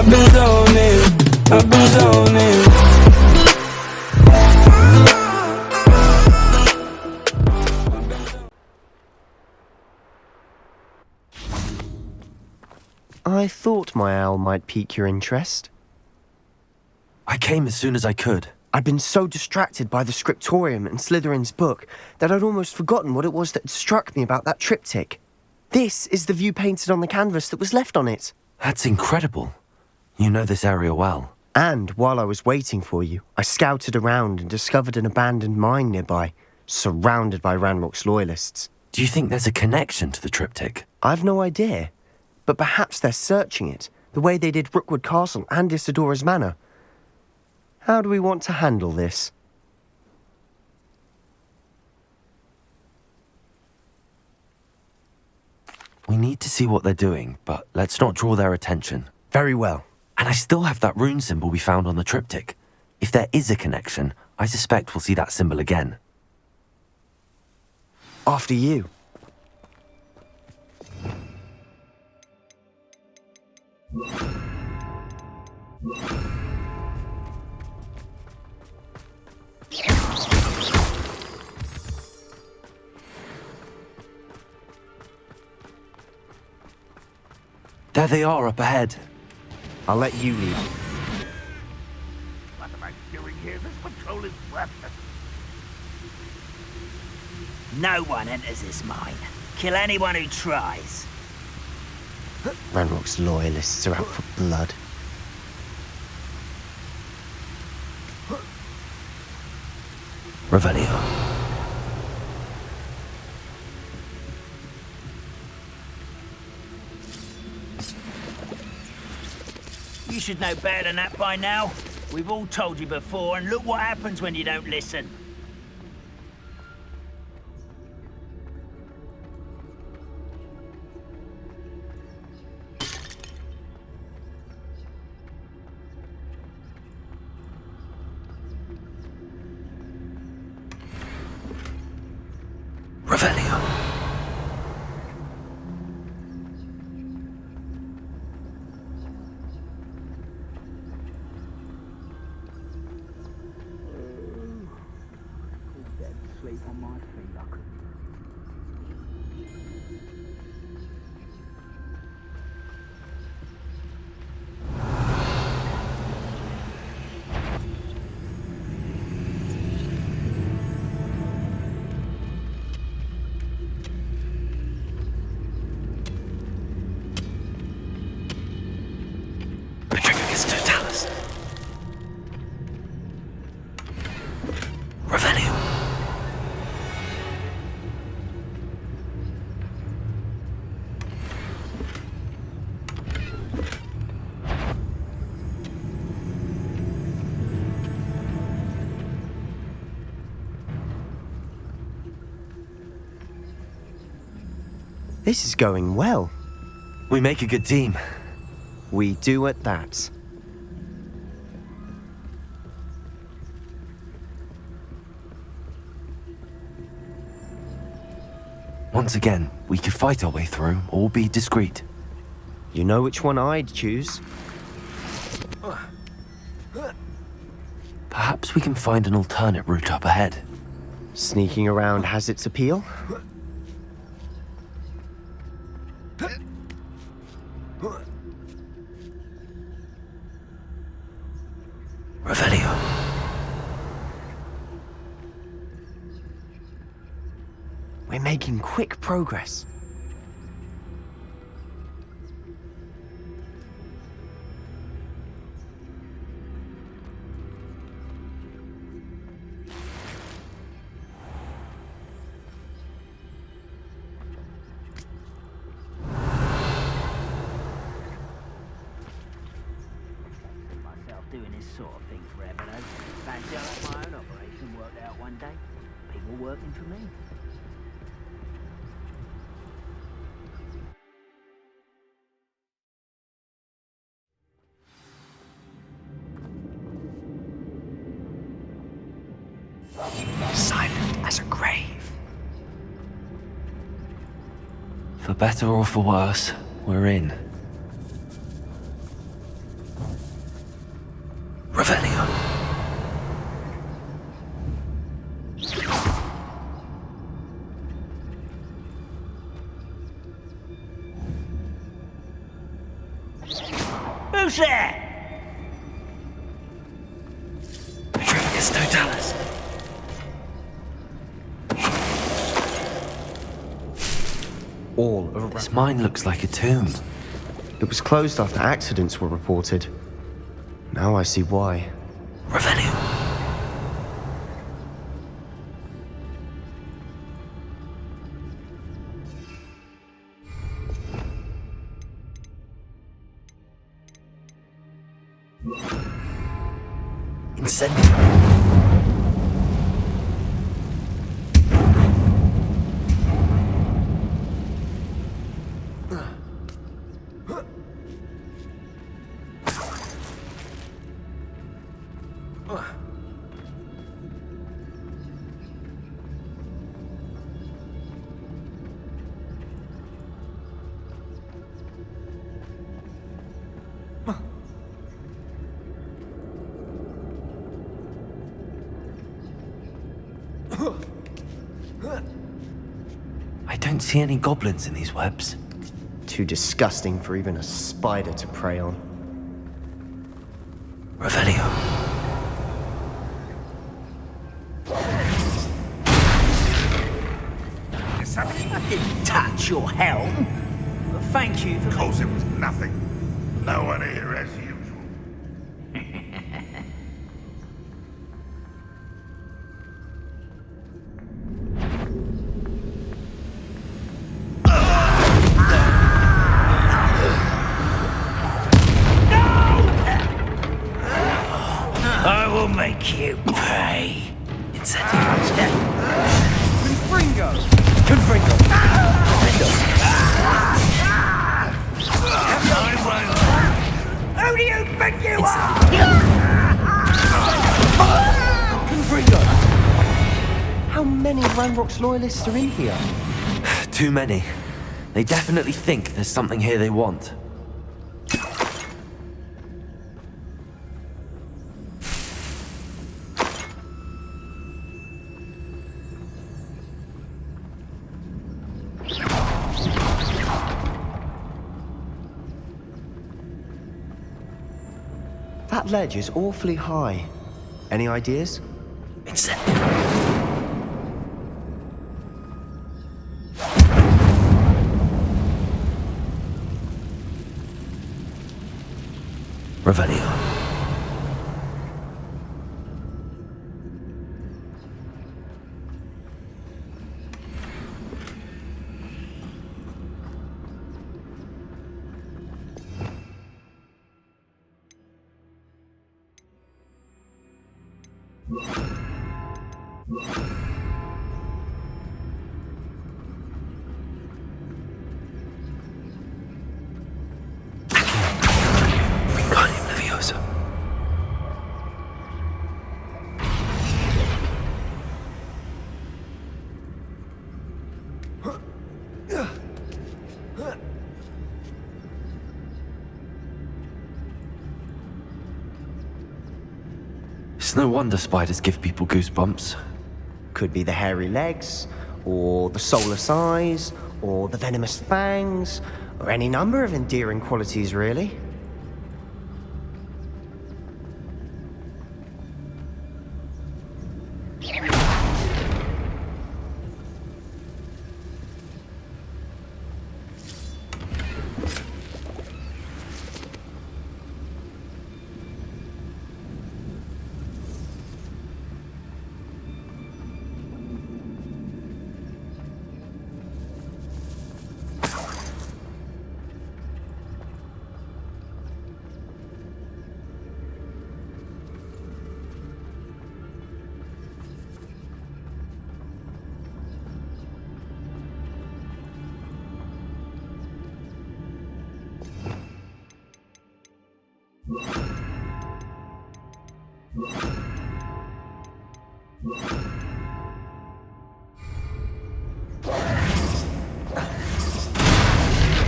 I've been zoning, I've been zoning. I thought my owl might pique your interest. I came as soon as I could. I'd been so distracted by the scriptorium and Slytherin's book that I'd almost forgotten what it was that had struck me about that triptych. This is the view painted on the canvas that was left on it. That's incredible. You know this area well. And while I was waiting for you, I scouted around and discovered an abandoned mine nearby, surrounded by Ranrock's loyalists. Do you think there's a connection to the triptych? I've no idea, but perhaps they're searching it, the way they did Rookwood Castle and Isidora's Manor. How do we want to handle this? We need to see what they're doing, but let's not draw their attention. Very well. And I still have that rune symbol we found on the triptych. If there is a connection, I suspect we'll see that symbol again. After you. There they are up ahead. I'll let you lead. What am I doing here? This patrol is worthless. No one enters this mine. Kill anyone who tries. Ranrock's loyalists are out for blood. Revelio. You should know better than that by now. We've all told you before, and look what happens when you don't listen. Revelio. Sleep on my feet, I could. Petrificus totalis. Revelio. This is going well. We make a good team. We do at that. Once again, we could fight our way through or be discreet. You know which one I'd choose. Perhaps we can find an alternate route up ahead. Sneaking around has its appeal. Revelio. We're making quick progress. Doing this sort of thing forever, though. Fancy I'll have my own operation worked out one day. People working for me. Silent as a grave. For better or for worse, we're in. Who's there? Petronius Totalis. All around. This mine looks like a tomb. It was closed after accidents were reported. Now I see why. Revelio. Incendio. I don't see any goblins in these webs. Too disgusting for even a spider to prey on. Revelio. I didn't touch your helm. But thank you for... Of course it was nothing. No one here as usual. I will make you pay. Incendio. Confringo! Who do you think you are? Confringo! How many Ranrock's loyalists are in here? Too many. They definitely think there's something here they want. That ledge is awfully high. Any ideas? Incendio. Revelio. Wingardium Leviosa. It's no wonder spiders give people goosebumps. Could be the hairy legs, or the soulless eyes, or the venomous fangs, or any number of endearing qualities, really.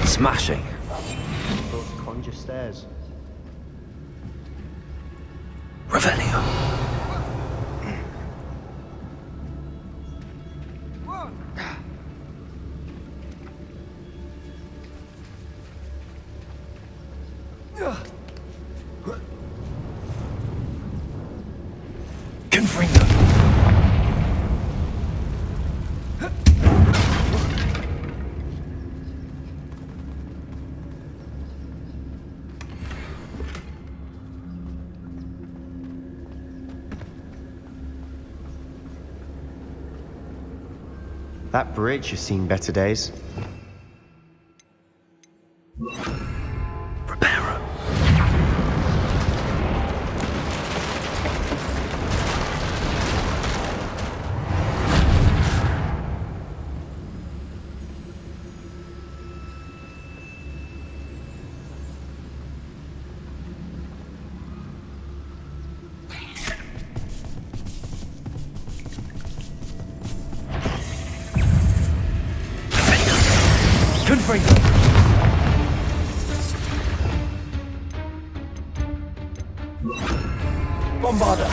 Smashing. Those conjure stairs. Revelio. Confringo. That bridge has seen better days. Reparo. Confringo. Bombarda.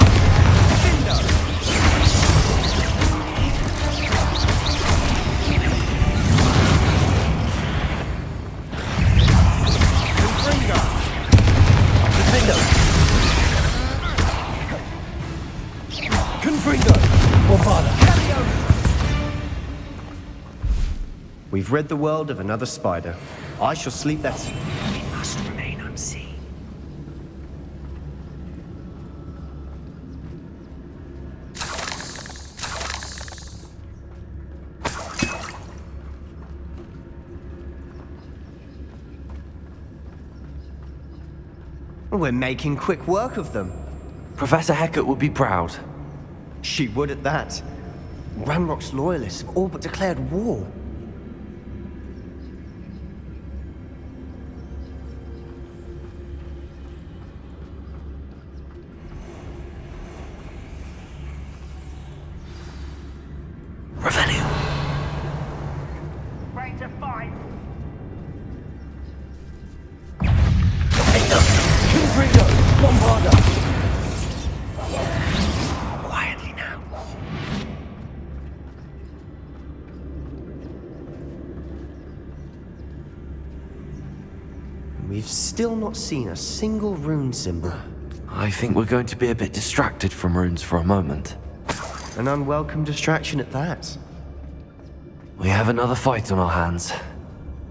Confringo. Bombarda. We've rid the world of another spider. I shall sleep better. We must remain unseen. We're making quick work of them. Professor Hecat would be proud. She would at that. Ranrock's loyalists have all but declared war. Revenue. Ready to fight. Confringo. Bombarda. Quietly now. We've still not seen a single rune symbol. I think we're going to be a bit distracted from runes for a moment. An unwelcome distraction at that. We have another fight on our hands.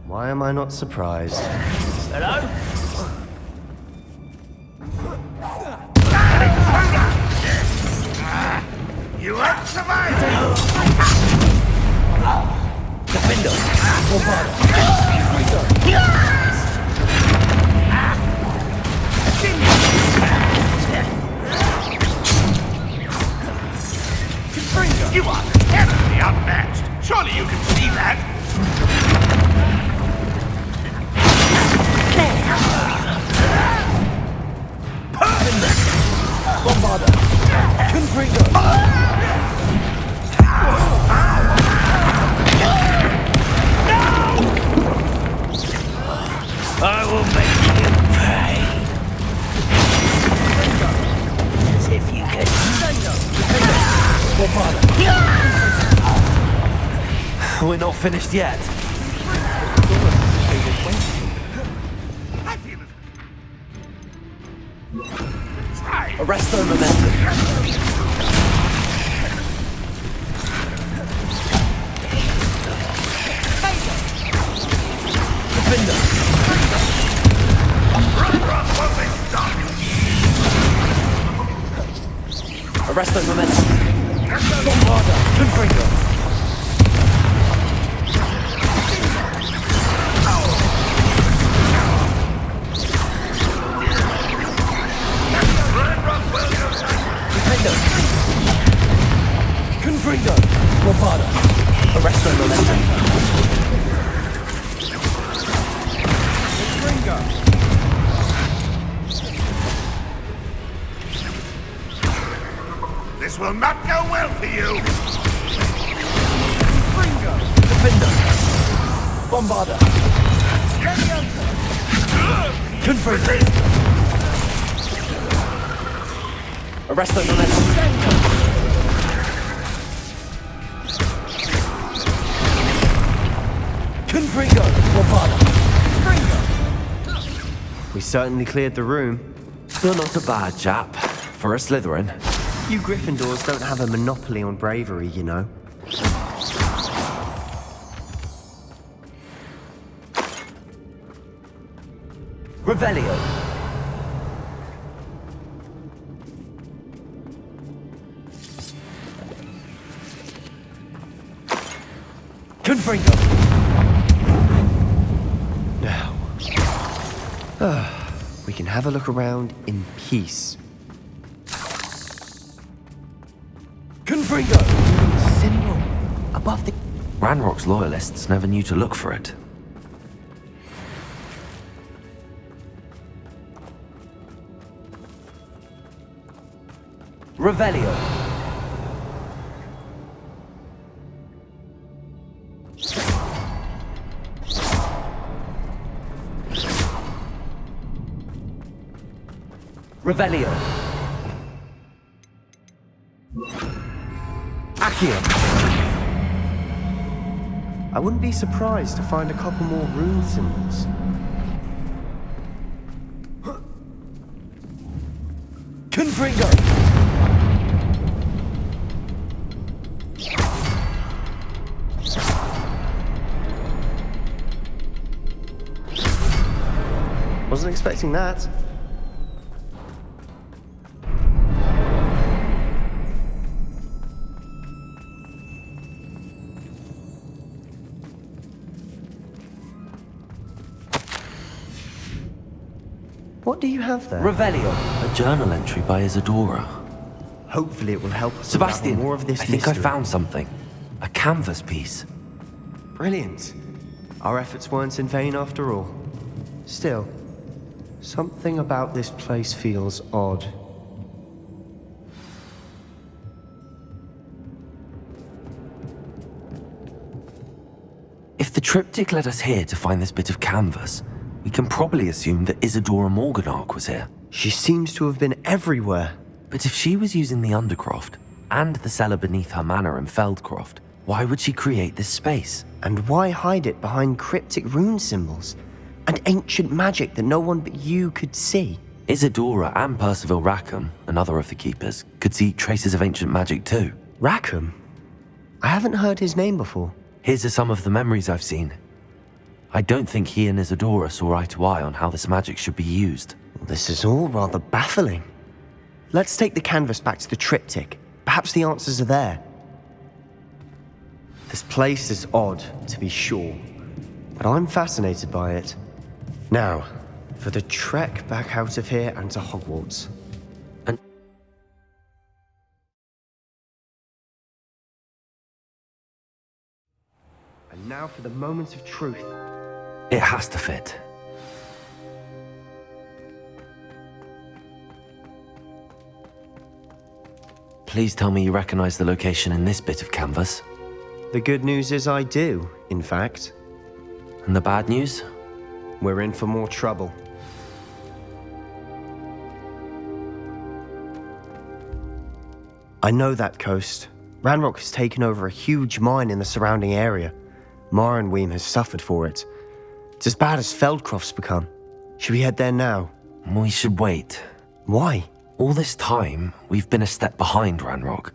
Why am I not surprised? Hello? You won't survive! Defendo. Bombarda. You are terribly outmatched. Surely you can see that. Bombarda. Confringo. I will make you pay. As if you could. Bombarda. We're not finished yet. I feel it. Try. Arrest their momentum. Defender. Run, won't they stop? Arrest their momentum. Bombarda. Confringo. Defender. Confringo. Bombarda. Arrest their momentum. This will not go well for you. Defender. Bombarda. Confringo. Arrest their momentum. Confringo. Bombarda. We certainly cleared the room. You're not a bad chap. For a Slytherin. You Gryffindors don't have a monopoly on bravery, you know. Revelio. Confringo. Now, we can have a look around in peace. Confringo. Symbol above the... Ranrock's loyalists never knew to look for it. Revelio. Revelio. Accio. I wouldn't be surprised to find a couple more rune symbols. Confringo. Wasn't expecting that. What do you have there? Revelio. A journal entry by Isadora. Hopefully it will help us Sebastian, unravel more of this I think I mystery. found something. A canvas piece. Brilliant. Our efforts weren't in vain after all. Still, something about this place feels odd. If the triptych led us here to find this bit of canvas, we can probably assume that Isadora Morganach was here. She seems to have been everywhere. But if she was using the Undercroft, and the cellar beneath her manor in Feldcroft, why would she create this space? And why hide it behind cryptic rune symbols? And ancient magic that no one but you could see? Isadora and Percival Rackham, another of the keepers, could see traces of ancient magic too. Rackham? I haven't heard his name before. Here's some of the memories I've seen. I don't think he and Isadora saw eye to eye on how this magic should be used. This is all rather baffling. Let's take the canvas back to the triptych. Perhaps the answers are there. This place is odd, to be sure, but I'm fascinated by it. Now, for the trek back out of here and to Hogwarts. And now for the moment of truth. it has to fit. Please tell me you recognize the location in this bit of canvas. The good news is I do, in fact. And the bad news? We're in for more trouble. I know that coast. Ranrock has taken over a huge mine in the surrounding area. Mornweem has suffered for it. It's as bad as Feldcroft's become. Should we head there now? We should wait. Why? All this time, we've been a step behind Ranrock.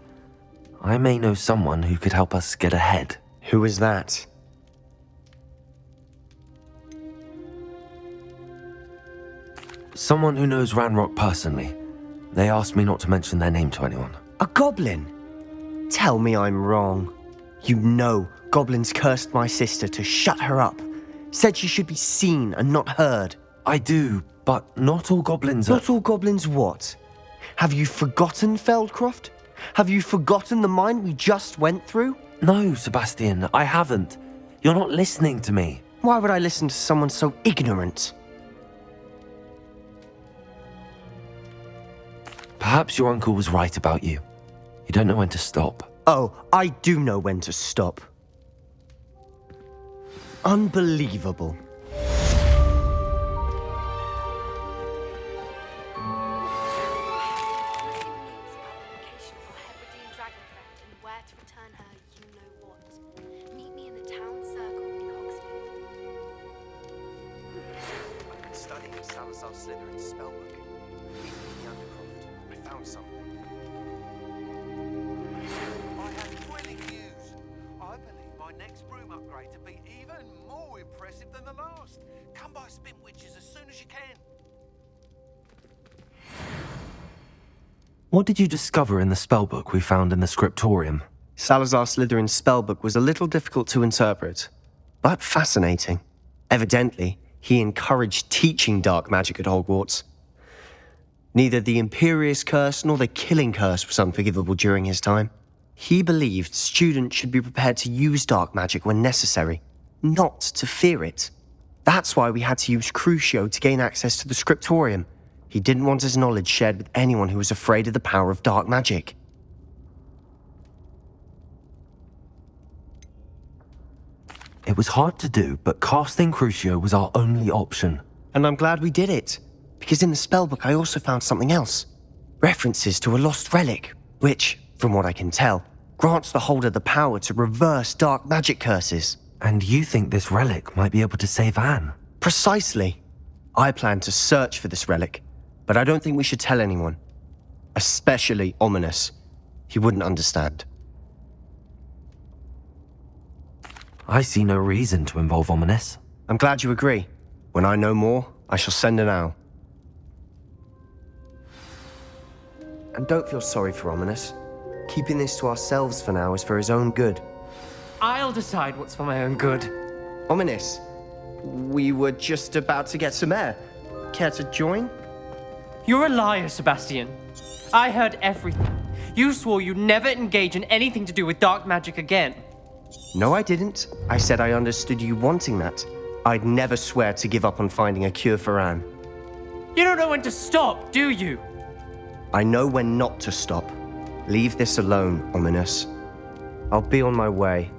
I may know someone who could help us get ahead. Who is that? Someone who knows Ranrock personally. They asked me not to mention their name to anyone. A goblin? Tell me I'm wrong. You know goblins cursed my sister to shut her up. Said she should be seen and not heard. I do, but not all goblins are... Not all goblins what? Have you forgotten Feldcroft? Have you forgotten the mine we just went through? No, Sebastian, I haven't. You're not listening to me. Why would I listen to someone so ignorant? Perhaps your uncle was right about you. You don't know when to stop. Oh, I do know when to stop. Unbelievable. Studying some Salazar Slytherin's spellbook. In the Undercroft, I found something. I have thrilling news. I believe my next broom upgrade to be even more impressive than the last. Come by Spin Witches as soon as you can. What did you discover in the spellbook we found in the scriptorium? Salazar Slytherin's spellbook was a little difficult to interpret, but fascinating. Evidently, he encouraged teaching dark magic at Hogwarts. Neither the Imperious Curse nor the Killing Curse was unforgivable during his time. He believed students should be prepared to use dark magic when necessary, not to fear it. That's why we had to use Crucio to gain access to the scriptorium. He didn't want his knowledge shared with anyone who was afraid of the power of dark magic. It was hard to do, but casting Crucio was our only option. And I'm glad we did it, because in the spellbook I also found something else. References to a lost relic, which, from what I can tell, grants the holder the power to reverse dark magic curses. And you think this relic might be able to save Anne? Precisely. I plan to search for this relic, but I don't think we should tell anyone. Especially Ominous. He wouldn't understand. I see no reason to involve Ominous. I'm glad you agree. When I know more, I shall send an owl. And don't feel sorry for Ominous. Keeping this to ourselves for now is for his own good. I'll decide what's for my own good. Ominous, we were just about to get some air. Care to join? You're a liar, Sebastian. I heard everything. You swore you'd never engage in anything to do with dark magic again. No, I didn't. I said I understood you wanting that. I'd never swear to give up on finding a cure for Anne. You don't know when to stop, do you? I know when not to stop. Leave this alone, Ominous. I'll be on my way.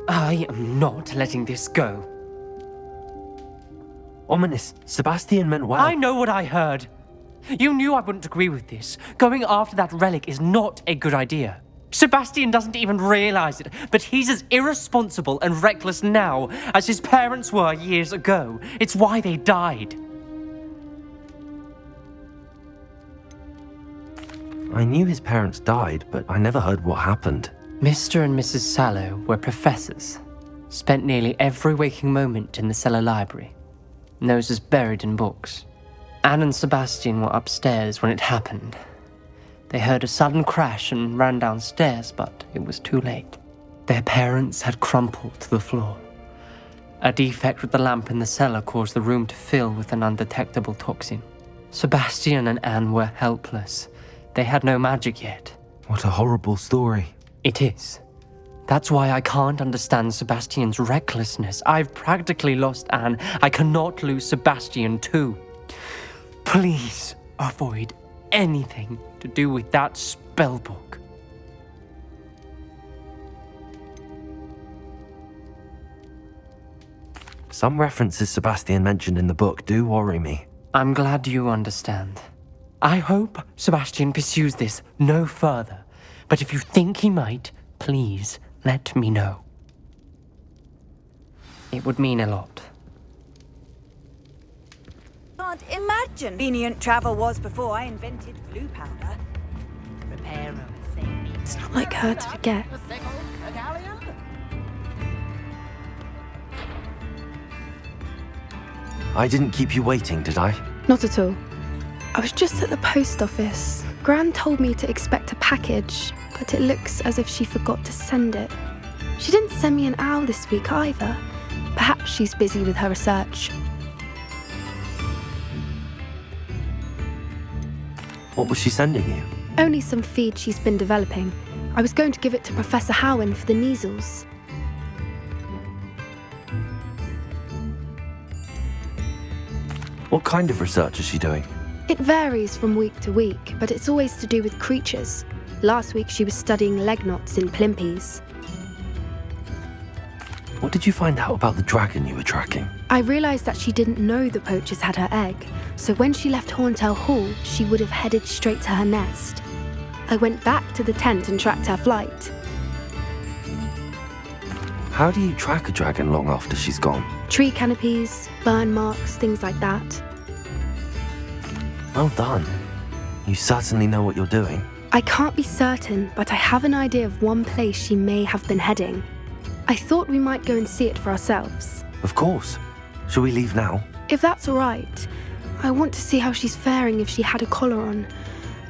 I am not letting this go. Ominous, Sebastian meant well. I know what I heard. You knew I wouldn't agree with this. Going after that relic is not a good idea. Sebastian doesn't even realize it, but he's as irresponsible and reckless now as his parents were years ago. It's why they died. I knew his parents died, but I never heard what happened. Mr. and Mrs. Sallow were professors. Spent nearly every waking moment in the cellar library. Noses buried in books. Anne and Sebastian were upstairs when it happened. They heard a sudden crash and ran downstairs, but it was too late. Their parents had crumpled to the floor. A defect with the lamp in the cellar caused the room to fill with an undetectable toxin. Sebastian and Anne were helpless. They had no magic yet. What a horrible story. It is. That's why I can't understand Sebastian's recklessness. I've practically lost Anne. I cannot lose Sebastian too. Please avoid anything to do with that spellbook. Some references Sebastian mentioned in the book do worry me. I'm glad you understand. I hope Sebastian pursues this no further. But if you think he might, please let me know. It would mean a lot. Can't imagine convenient travel was before I invented blue powder. It's not like her to forget. I didn't keep you waiting, did I? Not at all. I was just at the post office. Gran told me to expect a package, but it looks as if she forgot to send it. She didn't send me an owl this week either. Perhaps she's busy with her research. What was she sending you? Only some feed she's been developing. I was going to give it to Professor Howen for the measles. What kind of research is she doing? It varies from week to week, but it's always to do with creatures. Last week she was studying leg knots in plimpies. What did you find out about the dragon you were tracking? I realised that she didn't know the poachers had her egg, so when she left Horntail Hall, she would have headed straight to her nest. I went back to the tent and tracked her flight. How do you track a dragon long after she's gone? Tree canopies, burn marks, things like that. Well done. You certainly know what you're doing. I can't be certain, but I have an idea of one place she may have been heading. I thought we might go and see it for ourselves. Of course. Shall we leave now? If that's all right, I want to see how she's faring if she had a collar on,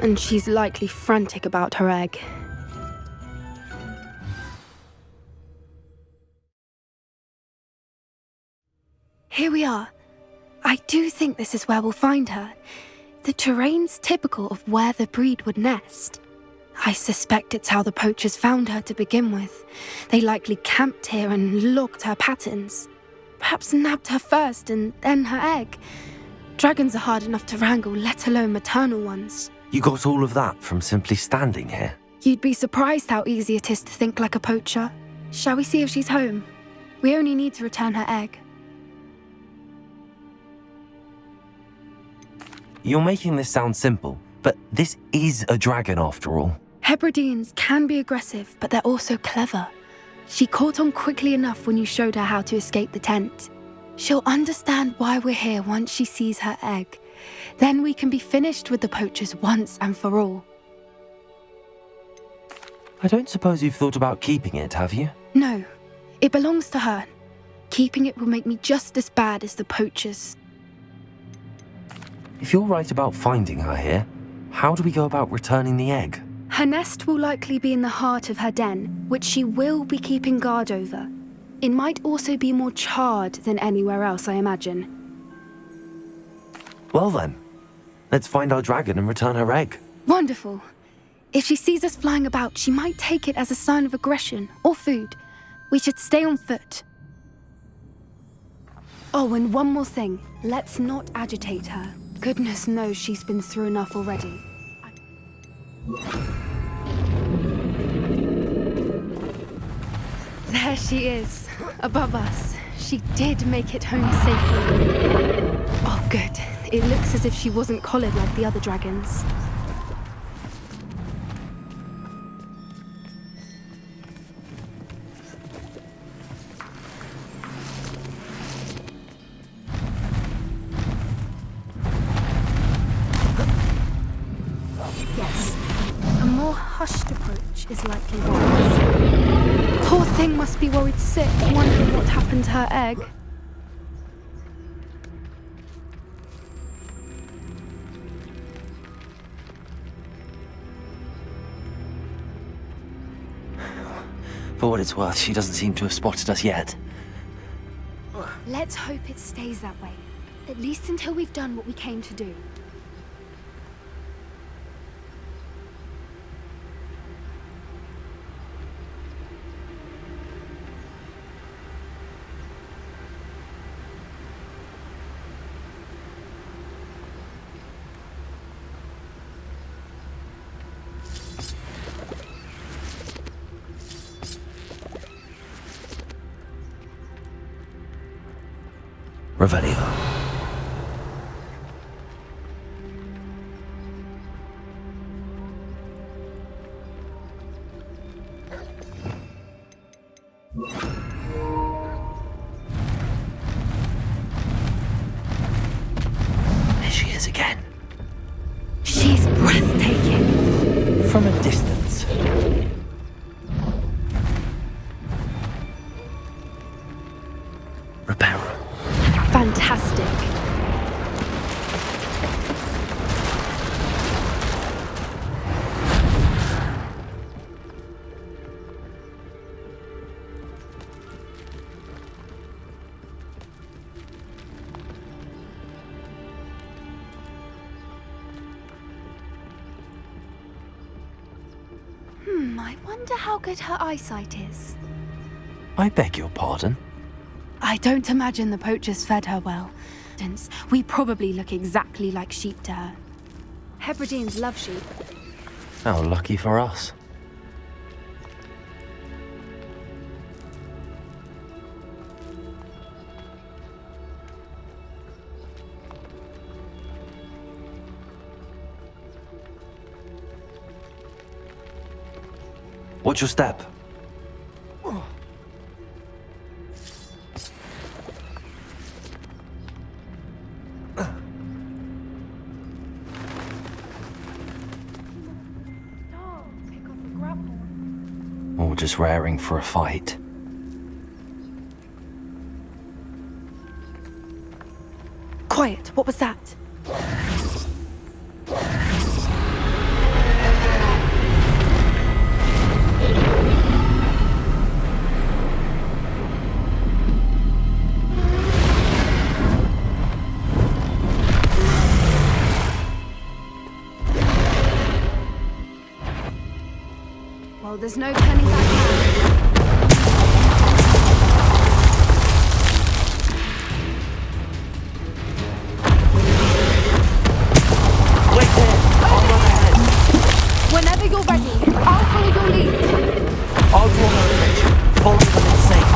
and she's likely frantic about her egg. Here we are. I do think this is where we'll find her. The terrain's typical of where the breed would nest. I suspect it's how the poachers found her to begin with. They likely camped here and logged her patterns. Perhaps nabbed her first and then her egg. Dragons are hard enough to wrangle, let alone maternal ones. You got all of that from simply standing here? You'd be surprised how easy it is to think like a poacher. Shall we see if she's home? We only need to return her egg. You're making this sound simple, but this is a dragon after all. Hebrideans can be aggressive, but they're also clever. She caught on quickly enough when you showed her how to escape the tent. She'll understand why we're here once she sees her egg. Then we can be finished with the poachers once and for all. I don't suppose you've thought about keeping it, have you? No, it belongs to her. Keeping it will make me just as bad as the poachers. If you're right about finding her here, how do we go about returning the egg? Her nest will likely be in the heart of her den, which she will be keeping guard over. It might also be more charred than anywhere else, I imagine. Well then, let's find our dragon and return her egg. Wonderful. If she sees us flying about, she might take it as a sign of aggression or food. We should stay on foot. Oh, and one more thing. Let's not agitate her. Goodness knows she's been through enough already. There she is, above us. She did make it home safely. Oh, good. It looks as if she wasn't collared like the other dragons. Yes, a more hushed approach is likely wise. Poor thing must be worried sick, wondering what happened to her egg. For what it's worth, she doesn't seem to have spotted us yet. Let's hope it stays that way, at least until we've done what we came to do. Revelio. There she is again. She's breathtaking. From a distance. Reparo. Fantastic. I wonder how good her eyesight is. I beg your pardon? I don't imagine the poachers fed her well, since we probably look exactly like sheep to her. Hebrideans love sheep. How lucky for us. Watch your step. just raring for a fight. Quiet, what was that? Well, there's no turning back now. Wait there! I'll run ahead. Whenever you're ready, I'll follow your lead. I'll draw her attention. Follow when it's safe.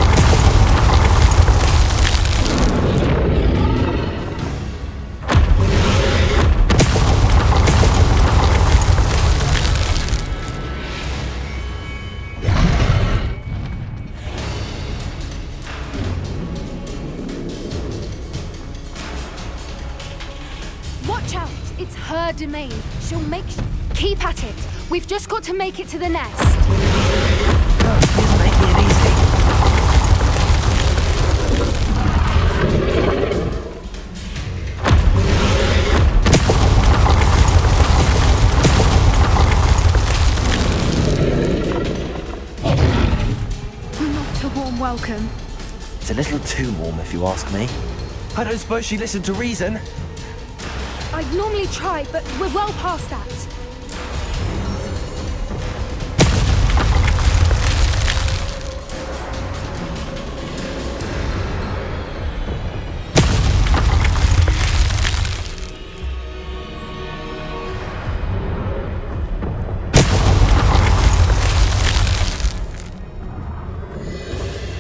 Watch out, it's her domain. She'll keep at it. We've just got to make it to the nest. He's making it easy. Not a warm welcome. It's a little too warm, if you ask me. I don't suppose she listened to reason. I'd normally try, but we're well past that.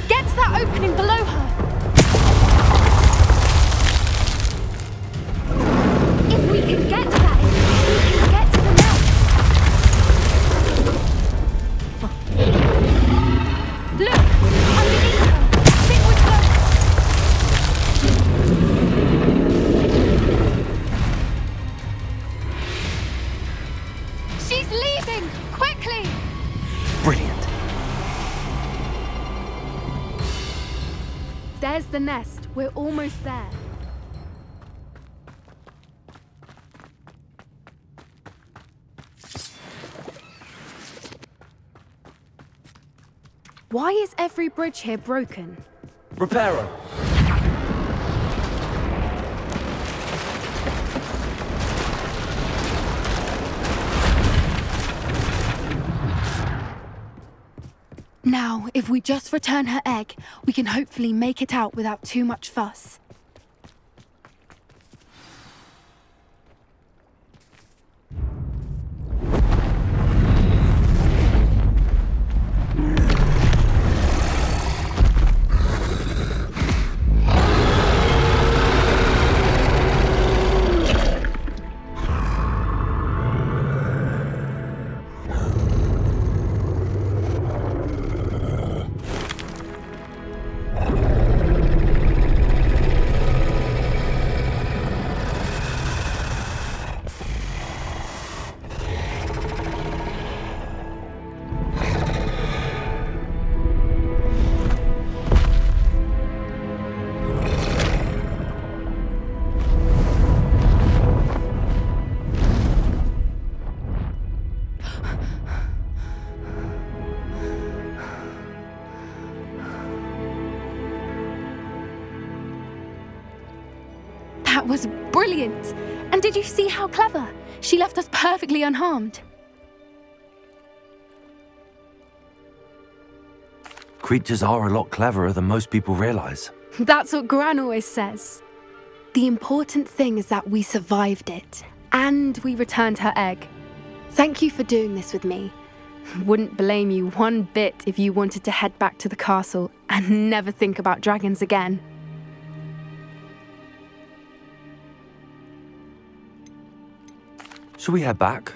Get to that opening below her. If we can get to that, we can get to the nest. Look, underneath her. Stick with her. She's leaving! Quickly! Brilliant. There's the nest. We're almost there. Why is every bridge here broken? Repair her. Now, if we just return her egg, we can hopefully make it out without too much fuss. That was brilliant! And did you see how clever? She left us perfectly unharmed. Creatures are a lot cleverer than most people realize. That's what Gran always says. The important thing is that we survived it, and we returned her egg. Thank you for doing this with me. Wouldn't blame you one bit if you wanted to head back to the castle and never think about dragons again. Shall we head back?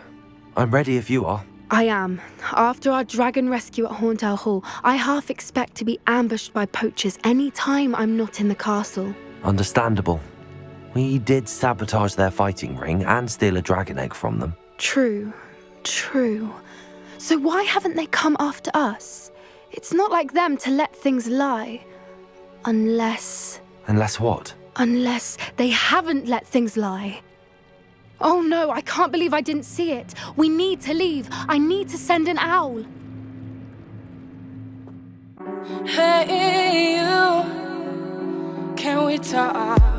I'm ready if you are. I am. After our dragon rescue at Hauntel Hall, I half expect to be ambushed by poachers any time I'm not in the castle. Understandable. We did sabotage their fighting ring and steal a dragon egg from them. True. So why haven't they come after us? It's not like them to let things lie. Unless what? Unless they haven't let things lie. Oh no, I can't believe I didn't see it. We need to leave. I need to send an owl. Hey, you, can we talk?